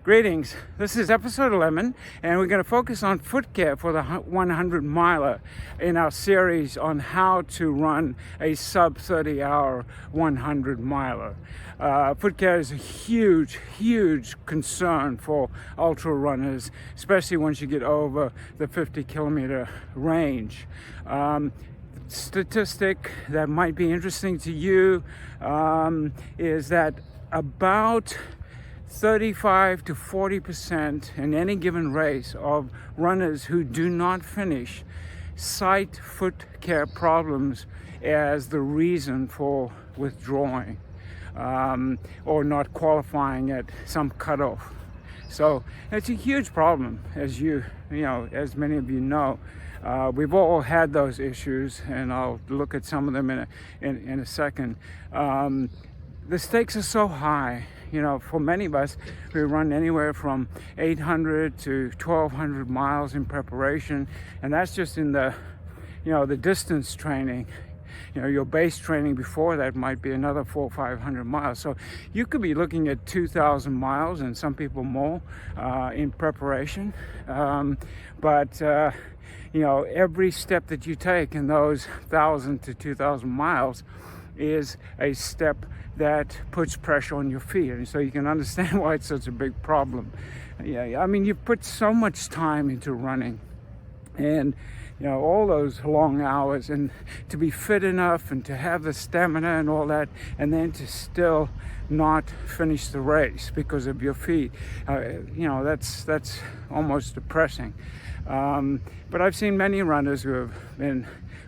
Greetings, this is episode 11 and we're going to focus on foot care for the 100 miler in our series on how to run a sub 30 hour 100 miler. Foot care is a huge concern for ultra runners, especially once you get over the 50-kilometer range. Statistic that might be interesting to you is that about 35 to 40% in any given race of runners who do not finish cite foot care problems as the reason for withdrawing or not qualifying at some cutoff. So it's a huge problem, as as many of you know. We've all had those issues, and I'll look at some of them in a second. The stakes are so high. For many of us, we run anywhere from 800 to 1,200 miles in preparation, and that's just in the distance training. Your base training before that might be another 400 or 500 miles. So you could be looking at 2,000 miles, and some people more, in preparation. But every step that you take in those 1,000 to 2,000 miles is a step that puts pressure on your feet, and so you can understand why it's such a big problem. You put so much time into running, and all those long hours, and to be fit enough and to have the stamina and all that, and then to still not finish the race because of your feet. That's almost depressing. But I've seen many runners who have been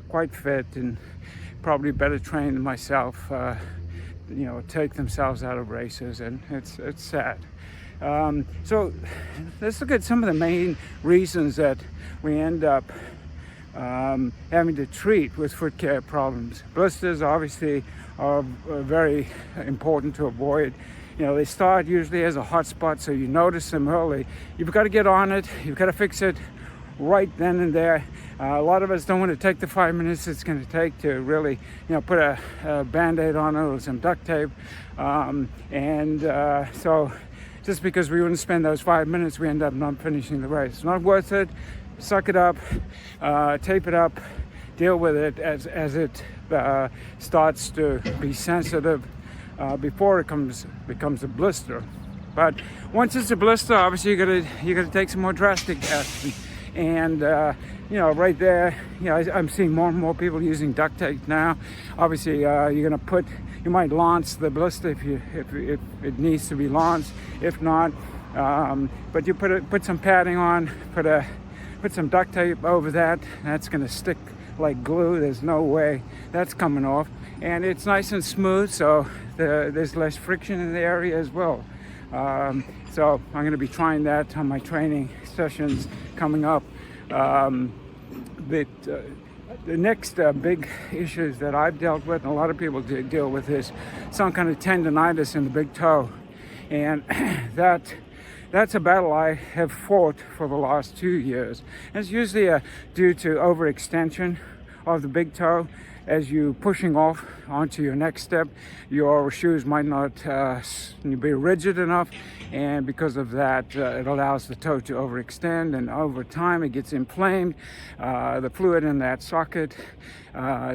quite fit and probably better trained than myself, take themselves out of races, and it's sad. So let's look at some of the main reasons that we end up having to treat with foot care problems. Blisters obviously are very important to avoid. They start usually as a hot spot, so you notice them early. You've got to get on it. You've got to fix it right then and there. A lot of us don't want to take the 5 minutes it's going to take to really, put a Band-Aid on it or some duct tape. So just because we wouldn't spend those 5 minutes, we end up not finishing the race. It's not worth it. Suck it up, tape it up, deal with it as it starts to be sensitive before it becomes a blister. But once it's a blister, obviously you got to take some more drastic action. And right there, I'm seeing more and more people using duct tape now. Obviously, you might lance the blister if it needs to be lanced. If not, but you put some padding on, put some duct tape over that. That's going to stick like glue. There's no way that's coming off, and it's nice and smooth, so there's less friction in the area as well. So I'm going to be trying that on my training sessions coming up. But the next big issues that I've dealt with, and a lot of people deal with, is some kind of tendonitis in the big toe, and that's a battle I have fought for the last 2 years. And it's usually due to overextension of the big toe. As you pushing off onto your next step, your shoes might not be rigid enough, and because of that, it allows the toe to overextend, and over time it gets inflamed. The fluid in that socket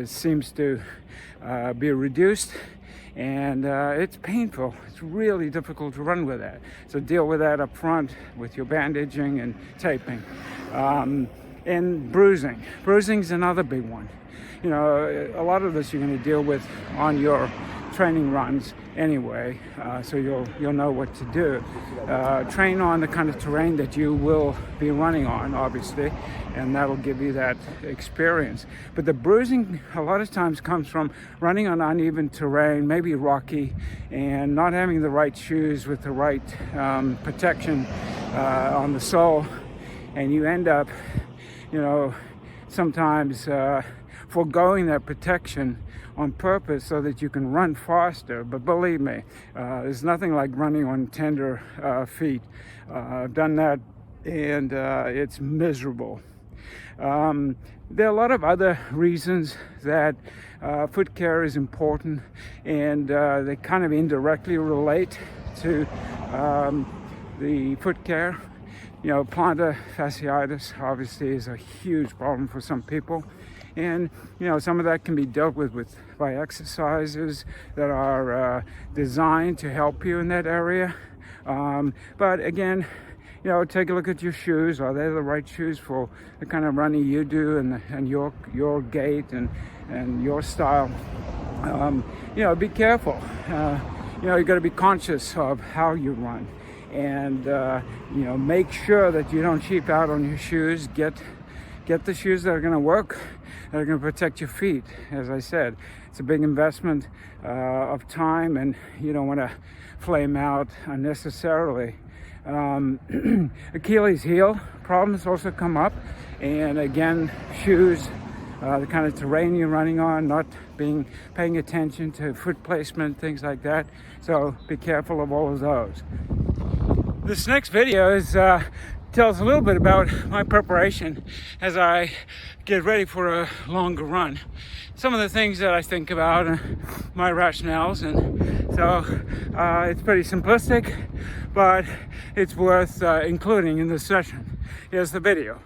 seems to be reduced, and it's painful. It's really difficult to run with that. So deal with that up front with your bandaging and taping. And bruising. Bruising's another big one. A lot of this you're going to deal with on your training runs anyway, so you'll know what to do. Train on the kind of terrain that you will be running on, obviously, and that'll give you that experience. But the bruising a lot of times comes from running on uneven terrain, maybe rocky, and not having the right shoes with the right protection on the sole, and you end up, sometimes foregoing that protection on purpose so that you can run faster. But believe me, there's nothing like running on tender feet. I've done that, and it's miserable. There are a lot of other reasons that foot care is important, and they kind of indirectly relate to the foot care. Plantar fasciitis obviously is a huge problem for some people. And, some of that can be dealt with by exercises that are designed to help you in that area. But again, take a look at your shoes. Are they the right shoes for the kind of running you do and your gait and your style? Be careful. You got to be conscious of how you run. And, make sure that you don't cheap out on your shoes. Get the shoes that are going to work, that are going to protect your feet. As I said, it's a big investment of time, and you don't want to flame out unnecessarily. Achilles heel problems also come up, and again, shoes, the kind of terrain you're running on, not paying attention to foot placement, things like that. So be careful of all of those. This next video tells a little bit about my preparation as I get ready for a longer run. Some of the things that I think about and my rationales, and so it's pretty simplistic, but it's worth including in this session. Here's the video.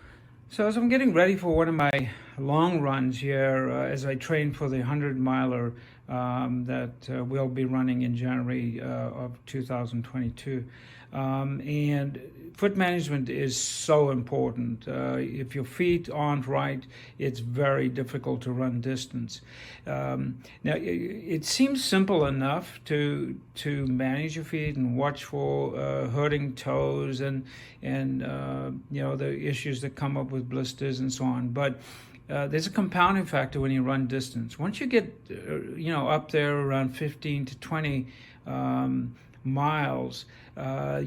So as I'm getting ready for one of my long runs here, as I train for the 100-miler that we'll be running in January of 2022. And foot management is so important. If your feet aren't right, it's very difficult to run distance. Now, it seems simple enough to manage your feet and watch for hurting toes and the issues that come up with blisters and so on. But there's a compounding factor when you run distance. Once you get up there around 15 to 20 miles,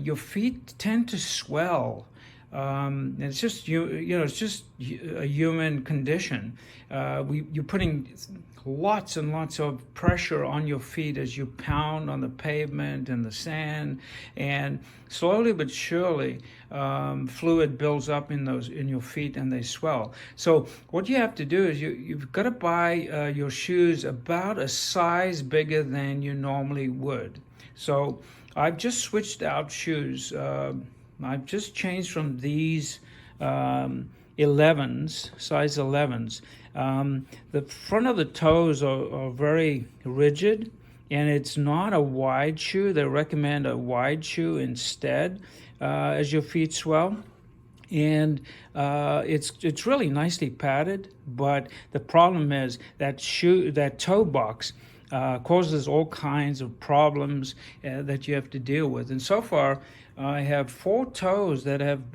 your feet tend to swell. And it's just it's just a human condition. You're putting lots and lots of pressure on your feet as you pound on the pavement and the sand, and slowly but surely fluid builds up in your feet and they swell. So what you have to do is you've got to buy your shoes about a size bigger than you normally would. So I've just switched out shoes. I've just changed from these 11s, size 11s. The front of the toes are very rigid, and it's not a wide shoe. They recommend a wide shoe instead as your feet swell. And it's really nicely padded, but the problem is that toe box causes all kinds of problems that you have to deal with. And so far, I have 4 toes that have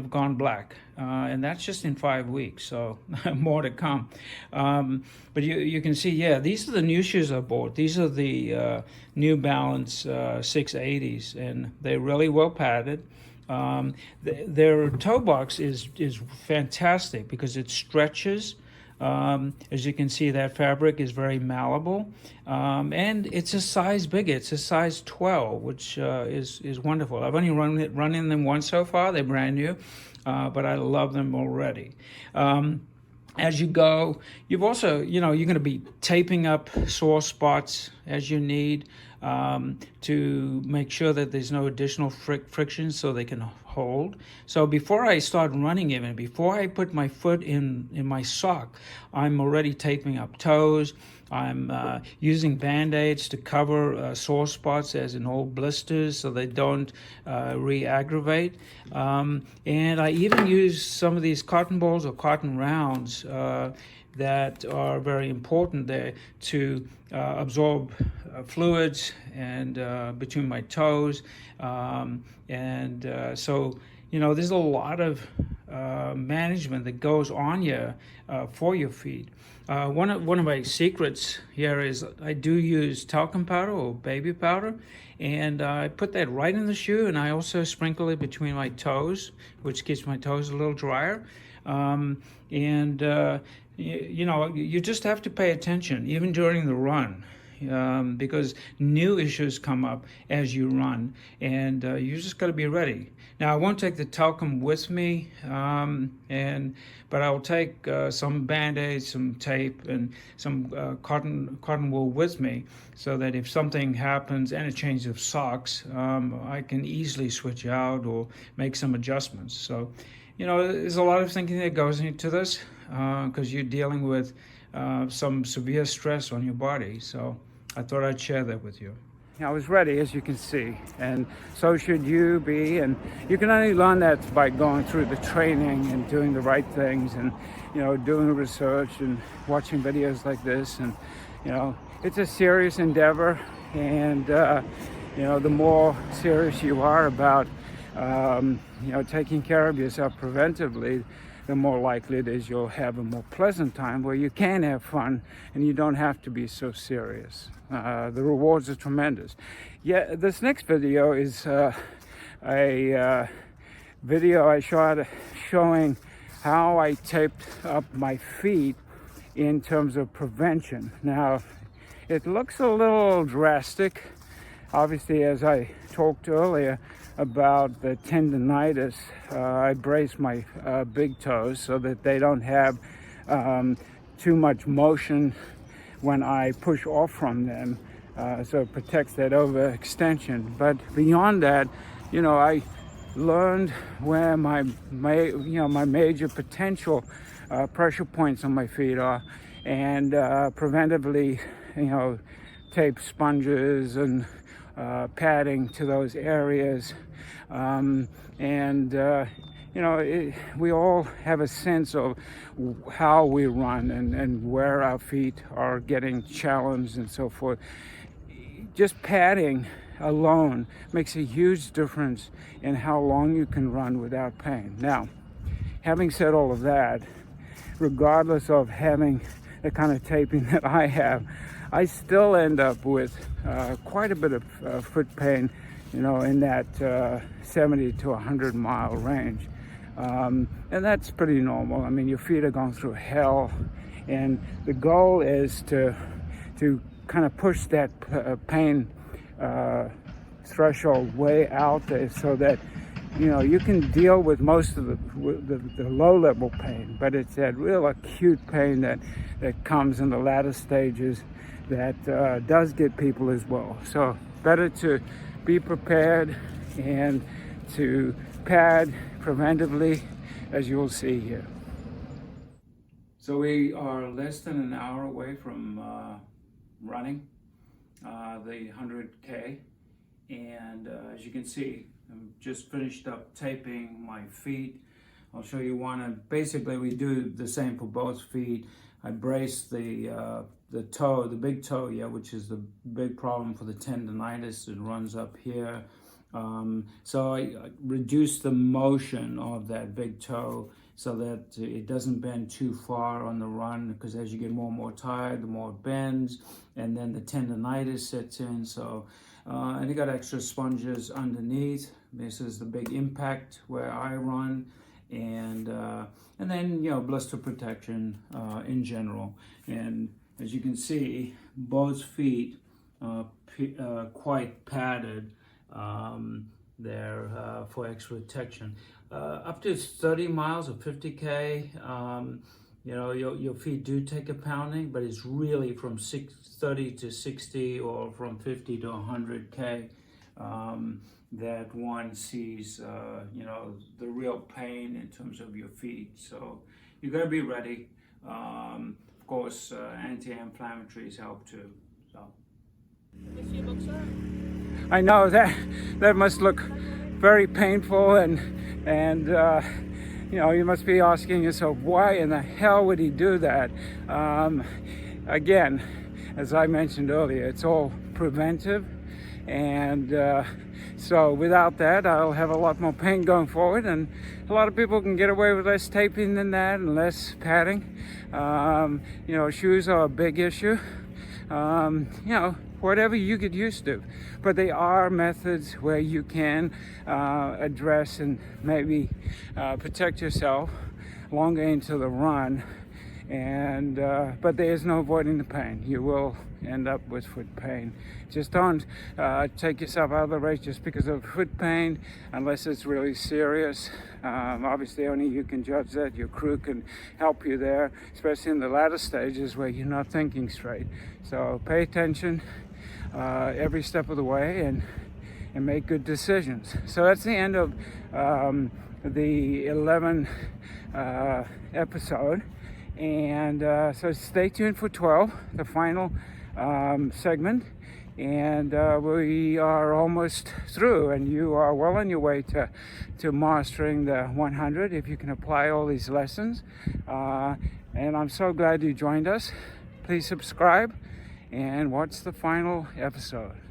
gone black, and that's just in 5 weeks. So more to come. But you can see, these are the new shoes I bought. These are the New Balance 680s, and they're really well padded. Their toe box is fantastic because it stretches. As you can see, that fabric is very malleable, and it's a size bigger. It's a size 12, which is wonderful. I've only run in them once so far. They're brand new, but I love them already. As you go, you've also, you're going to be taping up sore spots as you need to make sure that there's no additional friction so they can hold. So before I start running, even before I put my foot in my sock, I'm already taping up toes. I'm using Band-Aids to cover sore spots as in old blisters so they don't re-aggravate. And I even use some of these cotton balls or cotton rounds that are very important there to absorb fluids and between my toes. So, there's a lot of management that goes on here for your feet. One of my secrets here is I do use talcum powder or baby powder, and I put that right in the shoe, and I also sprinkle it between my toes, which keeps my toes a little drier. You just have to pay attention, even during the run. because new issues come up as you run, and you just got to be ready. Now, I won't take the talcum with me, but I'll take some Band-Aids, some tape, and some cotton wool with me, so that if something happens and a change of socks, I can easily switch out or make some adjustments. So, there's a lot of thinking that goes into this, because you're dealing with some severe stress on your body. So I thought I'd share that with you. I was ready, as you can see, and so should you be. And you can only learn that by going through the training and doing the right things, and doing research and watching videos like this. And it's a serious endeavor, and the more serious you are about taking care of yourself preventively, the more likely it is you'll have a more pleasant time where you can have fun and you don't have to be so serious. The rewards are tremendous. Yeah, this next video is a video I shot showing how I taped up my feet in terms of prevention. Now, it looks a little drastic. Obviously, as I talked earlier about the tendinitis, I brace my big toes so that they don't have too much motion when I push off from them, so it protects that overextension. But beyond that, I learned where my major potential pressure points on my feet are, and preventively, tape sponges and padding to those areas. We all have a sense of how we run and where our feet are getting challenged and so forth. Just padding alone makes a huge difference in how long you can run without pain. Now, having said all of that, regardless of having the kind of taping that I have, I still end up with quite a bit of foot pain, in that 70 to 100 mile range. And that's pretty normal. I mean, your feet are going through hell, and the goal is to kind of push that pain threshold way out there, so that you can deal with most of the low-level pain, but it's that real acute pain that comes in the latter stages that does get people as well. So better to be prepared and to pad preventively, as you'll see here. So we are less than an hour away from running the 100K, and as you can see, I'm just finished up taping my feet. I'll show you one, and basically we do the same for both feet. I brace the toe, the big toe, which is the big problem for the tendinitis. It runs up here. So I reduce the motion of that big toe so that it doesn't bend too far on the run, because as you get more and more tired, the more it bends, and then the tendinitis sets in. So, and you got extra sponges underneath. This is the big impact where I run. And then, blister protection in general. And as you can see, both feet quite padded there for extra protection. Up to 30 miles or 50K, your feet do take a pounding, but it's really from 30 to 60 or from 50 to 100K that one sees, the real pain in terms of your feet. So you got to be ready. Of course, anti-inflammatories help too. So. I know that must look very painful, and you must be asking yourself, why in the hell would he do that? Again, as I mentioned earlier, it's all preventive, and so without that, I'll have a lot more pain going forward, and a lot of people can get away with less taping than that and less padding. Shoes are a big issue. Whatever you get used to. But there are methods where you can address and maybe protect yourself longer into the run and but there is no avoiding the pain. You will end up with foot pain. Just don't take yourself out of the race just because of foot pain, unless it's really serious. Obviously only you can judge that. Your crew can help you there, especially in the latter stages where you're not thinking straight. So pay attention every step of the way and make good decisions. So that's the end of the 11 episode, and so stay tuned for 12, the final segment, and we are almost through, and you are well on your way to mastering the 100 if you can apply all these lessons. And I'm so glad you joined us. Please subscribe and watch the final episode.